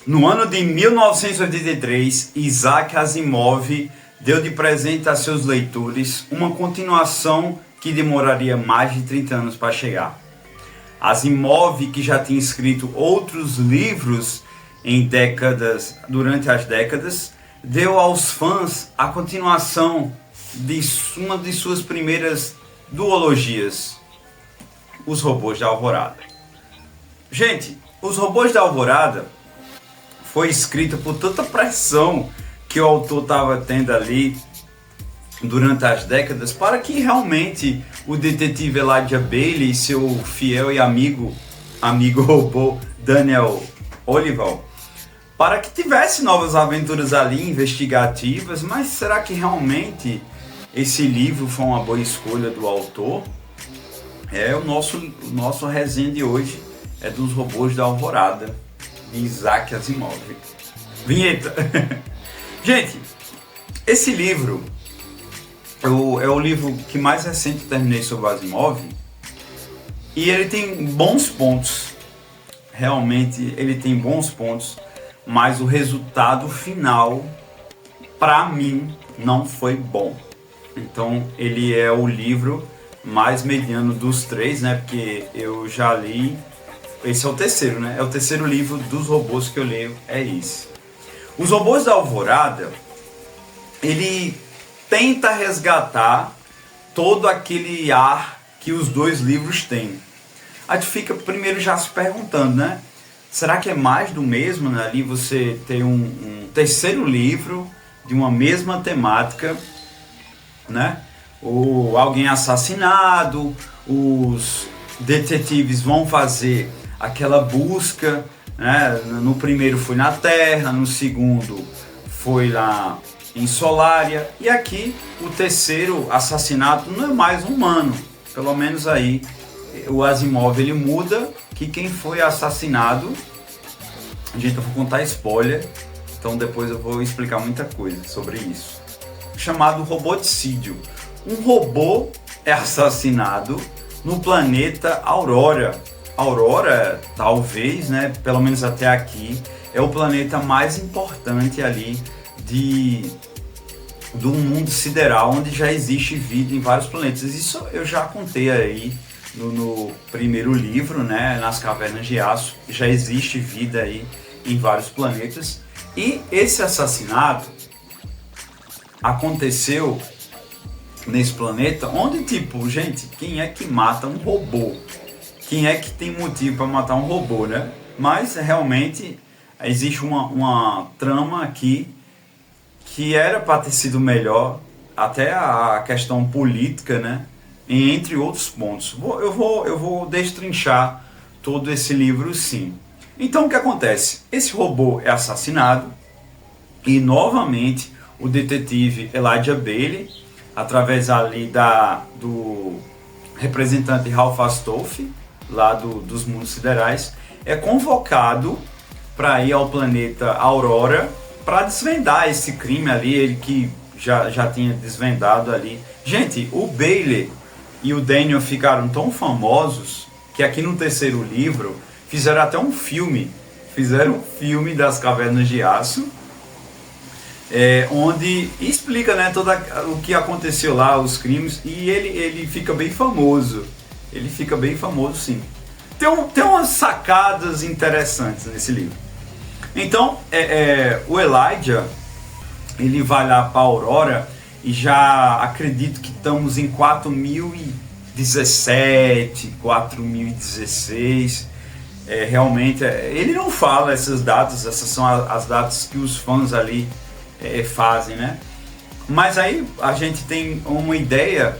No ano de 1983, Isaac Asimov deu de presente a seus leitores uma continuação que demoraria mais de 30 anos para chegar. Asimov, que já tinha escrito outros livros durante as décadas, deu aos fãs a continuação de uma de suas primeiras duologias, Os Robôs da Alvorada. Gente, Os Robôs da Alvorada foi escrita por tanta pressão que o autor estava tendo ali durante as décadas para que realmente o detetive Elijah Baley e seu fiel e amigo robô Daniel Olival, para que tivesse novas aventuras ali investigativas. Mas será que realmente esse livro foi uma boa escolha do autor? O nosso resenha de hoje é dos Robôs da Alvorada, de Isaac Asimov. Vinheta! Gente, esse livro é o livro que mais recente eu terminei sobre Asimov, e ele tem bons pontos. Realmente ele tem bons pontos, mas o resultado final, para mim, não foi bom. Então ele é o livro mais mediano dos três, né? Porque eu já li. Esse é o terceiro, né? É o terceiro livro dos robôs que eu leio, é esse. Os Robôs da Alvorada, ele tenta resgatar todo aquele ar que os dois livros têm. A gente fica primeiro já se perguntando, né? Será que é mais do mesmo, né? Ali você tem um terceiro livro de uma mesma temática, né? Ou alguém assassinado, os detetives vão fazer aquela busca, né? No primeiro foi na Terra, no segundo foi lá em Solária, e aqui o terceiro assassinato não é mais humano. Pelo menos aí o Asimov ele muda, que quem foi assassinado, gente, eu vou contar spoiler, então depois eu vou explicar muita coisa sobre isso. Chamado roboticídio. Um robô é assassinado no planeta Aurora. Aurora, talvez, né, pelo menos até aqui, é o planeta mais importante ali do mundo sideral, onde já existe vida em vários planetas. Isso eu já contei aí no primeiro livro, né, Nas Cavernas de Aço. Já existe vida aí em vários planetas. E esse assassinato aconteceu nesse planeta, onde, tipo, gente, quem é que mata um robô? Quem é que tem motivo para matar um robô, né? Mas realmente existe uma trama aqui que era para ter sido melhor, até a questão política, né? Entre outros pontos. Eu vou destrinchar todo esse livro, sim. Então o que acontece? Esse robô é assassinado e novamente o detetive Elijah Baley, através ali do representante Ralph Astolfi, lá dos mundos siderais, é convocado para ir ao planeta Aurora para desvendar esse crime ali, ele que já tinha desvendado ali. Gente, o Baley e o Daniel ficaram tão famosos que aqui no terceiro livro fizeram até um filme. Fizeram um filme das Cavernas de Aço, onde explica, né, todo o que aconteceu lá, os crimes, e ele fica bem famoso. Ele fica bem famoso, sim. Tem umas sacadas interessantes nesse livro. Então, o Elijah, ele vai lá para a Aurora, e já acredito que estamos em 4017, 4016. Realmente, ele não fala essas datas, essas são as datas que os fãs ali fazem, né? Mas aí a gente tem uma ideia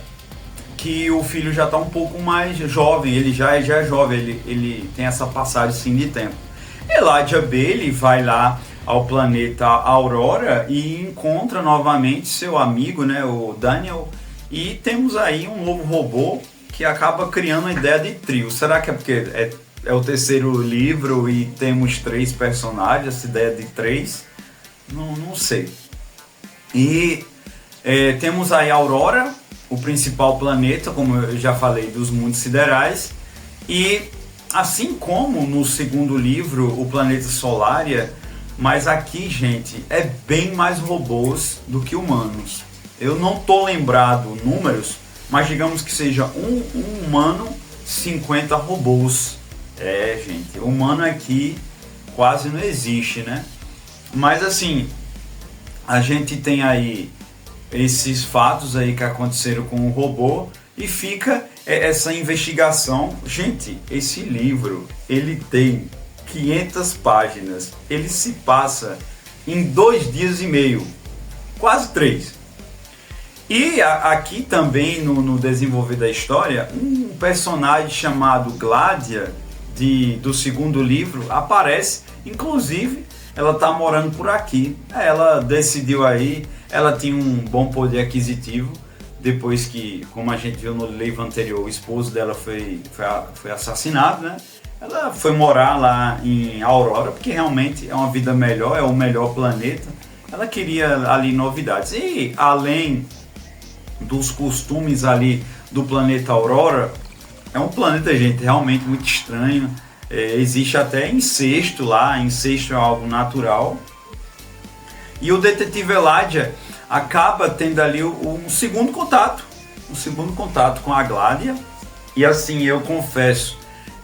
que o filho já está um pouco mais jovem, ele já é jovem, ele tem essa passagem sim de tempo. Elijah Baley vai lá ao planeta Aurora e encontra novamente seu amigo, né, o Daniel, e temos aí um novo robô que acaba criando uma ideia de trio. Será que é porque é o terceiro livro e temos 3 personagens, essa ideia de 3? Não sei. E temos aí a Aurora, o principal planeta, como eu já falei, dos mundos siderais, e assim como no segundo livro, o planeta Solária, Mas aqui, gente, é bem mais robôs do que humanos. Eu não tô lembrado números, mas digamos que seja um humano, 50 robôs. É, gente, humano aqui quase não existe, né? Mas assim, a gente tem aí esses fatos aí que aconteceram com o robô e fica essa investigação. Gente, esse livro, ele tem 500 páginas, ele se passa em 2 dias e meio, quase 3. E aqui também no desenvolver da história, um personagem chamado Gladia, do segundo livro, aparece. Inclusive, ela está morando por aqui. Ela decidiu aí, ela tinha um bom poder aquisitivo, depois que, como a gente viu no livro anterior, o esposo dela foi assassinado, né? Ela foi morar lá em Aurora, porque realmente é uma vida melhor, é o melhor planeta. Ela queria ali novidades. E além dos costumes ali do planeta Aurora, é um planeta, gente, realmente muito estranho. Existe até incesto lá, incesto é algo natural. E o detetive Elijah acaba tendo ali um segundo contato com a Gladia. E assim, eu confesso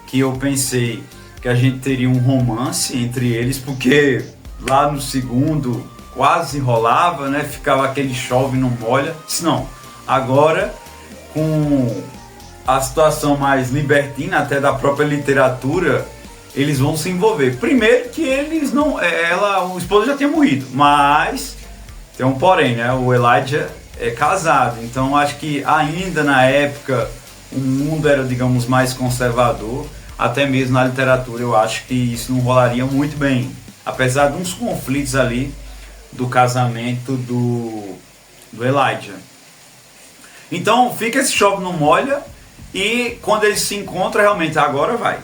que eu pensei que a gente teria um romance entre eles, porque lá no segundo quase rolava, né? Ficava aquele chove não molha. Disse, não, agora com a situação mais libertina até da própria literatura, eles vão se envolver. Primeiro que eles não, o esposo já tinha morrido, mas tem um porém, né? O Elijah é casado, então acho que ainda na época o mundo era, digamos, mais conservador. Até mesmo na literatura eu acho que isso não rolaria muito bem, apesar de uns conflitos ali do casamento do Elijah. Então fica esse chove não molha. E quando eles se encontram, realmente, agora vai,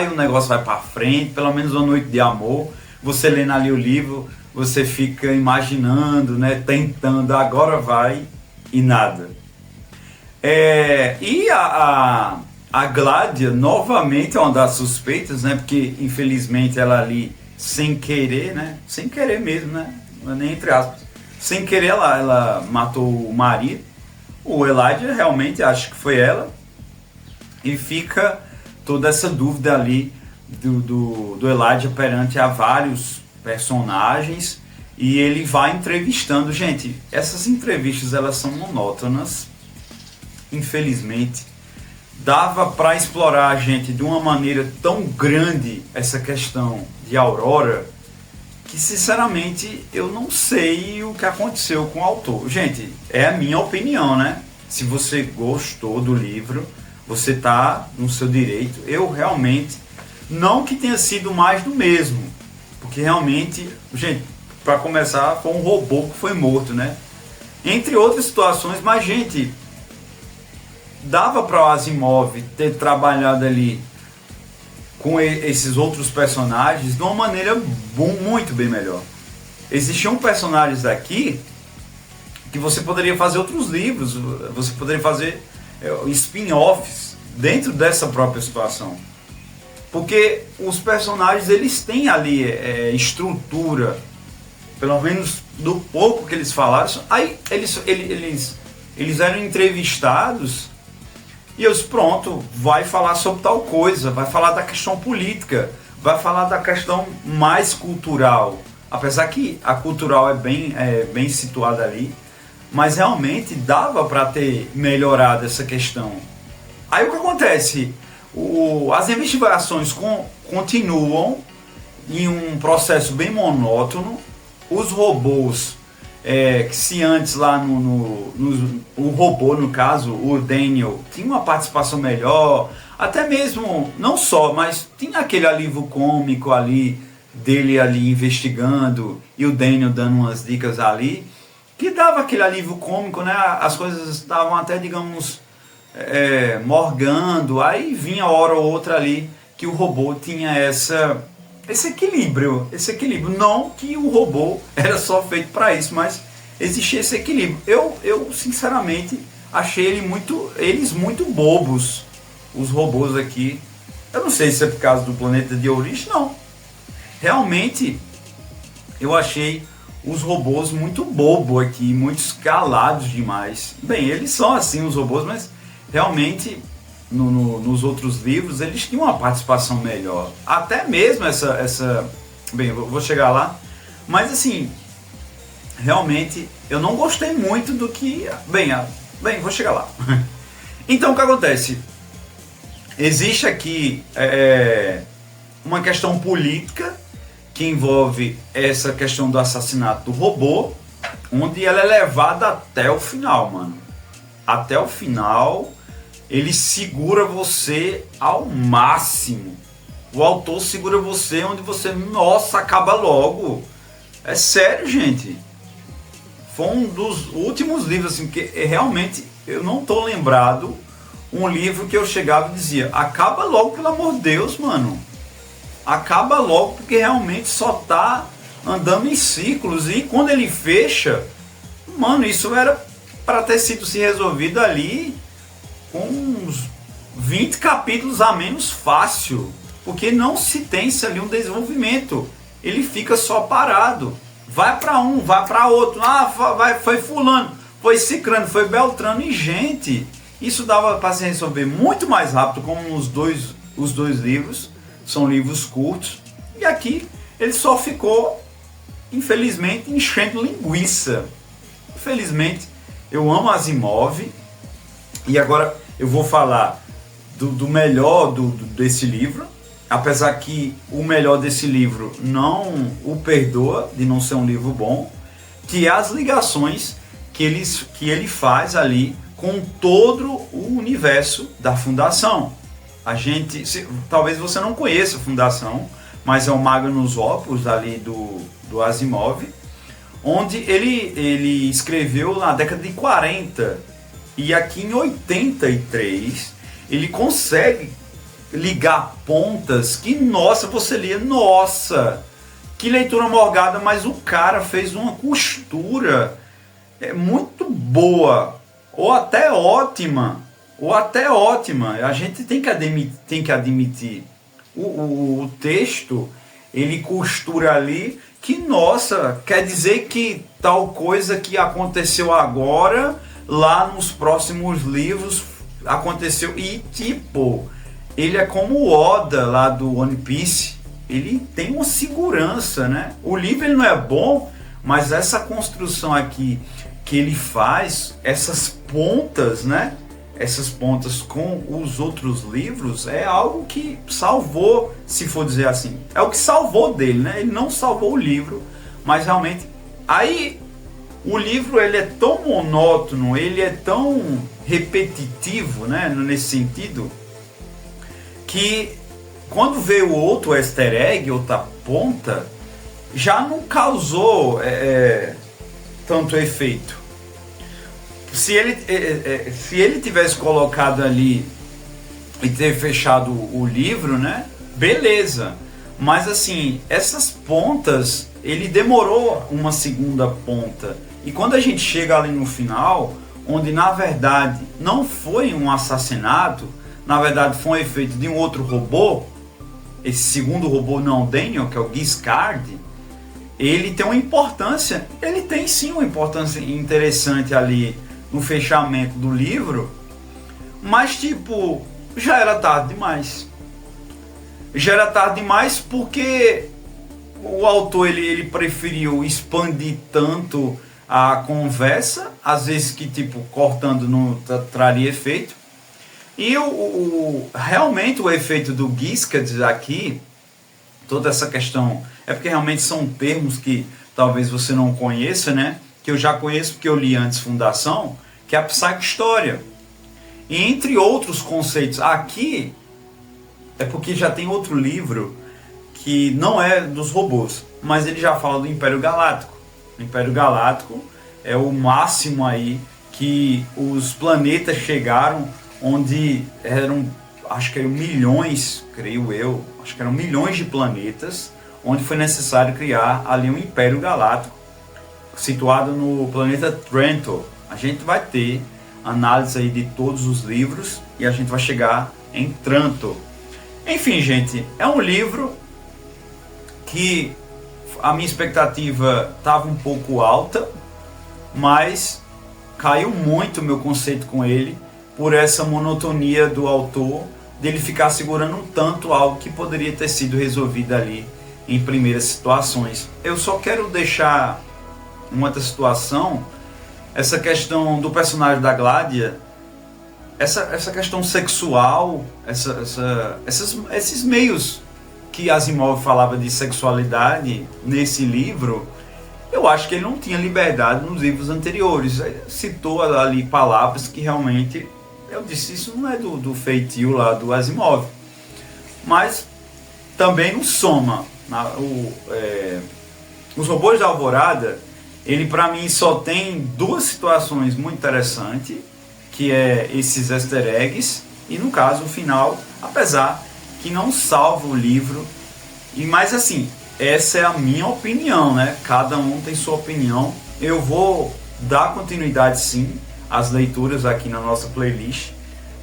o negócio vai para frente, pelo menos uma noite de amor. Você lendo ali o livro, você fica imaginando, né, tentando, agora vai, e nada. E a Gladia, novamente, é uma das suspeitas, né, porque infelizmente ela ali, sem querer, né, sem querer mesmo, né, nem entre aspas, sem querer ela matou o marido. O Elijah realmente acha que foi ela, e fica toda essa dúvida ali do Elijah perante a vários personagens, e ele vai entrevistando. Gente, essas entrevistas elas são monótonas, infelizmente. Dava para explorar a gente de uma maneira tão grande essa questão de Aurora, que sinceramente eu não sei o que aconteceu com o autor. Gente, é a minha opinião, né? Se você gostou do livro, você tá no seu direito. Eu realmente, não que tenha sido mais do mesmo, porque realmente, gente, para começar, foi um robô que foi morto, né? Entre outras situações, mas gente, dava para o Asimov ter trabalhado ali com esses outros personagens de uma maneira muito bem melhor. Existiam personagens aqui que você poderia fazer outros livros, você poderia fazer spin-offs dentro dessa própria situação. Porque os personagens, eles têm ali estrutura, pelo menos do pouco que eles falaram. Aí eles eram entrevistados e eu disse, pronto, vai falar sobre tal coisa, vai falar da questão política, vai falar da questão mais cultural. Apesar que a cultural é bem situada ali, mas realmente dava para ter melhorado essa questão. Aí o que acontece? As investigações continuam em um processo bem monótono. Os robôs, que se antes lá o robô, no caso, o Daniel, tinha uma participação melhor, até mesmo, não só, mas tinha aquele alívio cômico ali, dele ali investigando, e o Daniel dando umas dicas ali, que dava aquele alívio cômico, né? As coisas estavam até, digamos, morgando, aí vinha hora ou outra ali, que o robô tinha esse equilíbrio. Não que o robô era só feito para isso, mas existia esse equilíbrio. Eu sinceramente achei eles muito bobos, os robôs aqui. Eu não sei se é por causa do planeta de origem, não. realmente eu achei os robôs muito bobo aqui, muito escalados demais. Bem, eles são assim os robôs, mas realmente nos outros livros eles tinham uma participação melhor. Até mesmo essa... Bem, eu vou chegar lá. Mas assim, realmente eu não gostei muito do que... Bem, vou chegar lá. Então o que acontece? Existe aqui uma questão política que envolve essa questão do assassinato do robô, onde ela é levada até o final, mano. Até o final, ele segura você ao máximo. O autor segura você onde você, nossa, acaba logo. É sério, gente. Foi um dos últimos livros, assim, que realmente eu não tô lembrado um livro que eu chegava e dizia, acaba logo, pelo amor de Deus, mano. Acaba logo, porque realmente só tá andando em círculos. E quando ele fecha, mano, isso era para ter sido se resolvido ali com uns 20 capítulos a menos fácil. Porque não se tem ali um desenvolvimento. Ele fica só parado. Vai para um, vai para outro. Foi fulano, foi cicrano, foi beltrano. E gente, isso dava para se resolver muito mais rápido, como os dois livros. São livros curtos. E aqui ele só ficou, infelizmente, enchendo linguiça. Infelizmente, eu amo Asimov. E agora eu vou falar do melhor desse livro. Apesar que o melhor desse livro não o perdoa de não ser um livro bom. Que é as ligações que ele faz ali com todo o universo da Fundação. Talvez você não conheça a Fundação, mas é o Magnus Opus ali do Asimov, onde ele escreveu na década de 40, e aqui em 83 ele consegue ligar pontas que, nossa, você lia, nossa, que leitura morgada, mas o cara fez uma costura muito boa, ou até ótima. A gente tem que admitir. O texto, ele costura ali que, nossa, quer dizer que tal coisa que aconteceu agora, lá nos próximos livros aconteceu. E tipo, ele é como o Oda lá do One Piece, ele tem uma segurança, né? O livro ele não é bom, mas essa construção aqui que ele faz, essas pontas, né? Essas pontas com os outros livros é algo que salvou, se for dizer assim. É o que salvou dele, né? Ele não salvou o livro, mas realmente... Aí, o livro ele é tão monótono, ele é tão repetitivo, né? Nesse sentido, que quando veio outro easter egg, outra ponta, já não causou tanto efeito. Se ele tivesse colocado ali e ter fechado o livro, né? Beleza. Mas assim, essas pontas, ele demorou uma segunda ponta. E quando a gente chega ali no final, onde na verdade não foi um assassinato, na verdade foi um efeito de um outro robô, esse segundo robô não Daniel, que é o Giscard, ele tem uma importância, ele tem sim uma importância interessante ali no fechamento do livro, mas tipo, já era tarde demais. Já era tarde demais porque o autor ele preferiu expandir tanto a conversa, às vezes que tipo, cortando não traria efeito. E realmente o efeito do Giscard aqui, toda essa questão, é porque realmente são termos que talvez você não conheça, né? Que eu já conheço porque eu li antes Fundação, que é a psicohistória. E entre outros conceitos, aqui é porque já tem outro livro que não é dos robôs, mas ele já fala do Império Galáctico. O Império Galáctico é o máximo aí que os planetas chegaram, onde acho que eram milhões, creio eu, acho que eram milhões de planetas, onde foi necessário criar ali um Império Galáctico, situado no planeta Trento. A gente vai ter análise aí de todos os livros e a gente vai chegar em Trento. Enfim, gente, é um livro que a minha expectativa estava um pouco alta, mas caiu muito o meu conceito com ele por essa monotonia do autor, dele ficar segurando tanto algo que poderia ter sido resolvido ali em primeiras situações. Eu só quero deixar uma outra situação, essa questão do personagem da Gládia, essa questão sexual, esses meios que Asimov falava de sexualidade nesse livro, eu acho que ele não tinha liberdade nos livros anteriores. Ele citou ali palavras que realmente, eu disse, isso não é do feitio lá do Asimov. Mas também não soma. Os Robôs da Alvorada, ele para mim só tem duas situações muito interessantes, que é esses easter eggs e no caso o final, apesar que não salva o livro. Mas assim, essa é a minha opinião, né? Cada um tem sua opinião. Eu vou dar continuidade sim às leituras aqui na nossa playlist,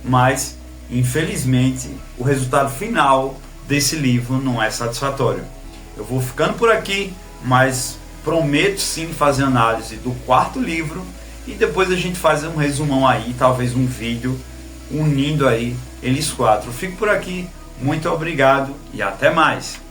mas infelizmente o resultado final desse livro não é satisfatório. Eu vou ficando por aqui, mas prometo sim fazer análise do quarto livro e depois a gente faz um resumão aí, talvez um vídeo unindo aí eles quatro. Fico por aqui, muito obrigado e até mais!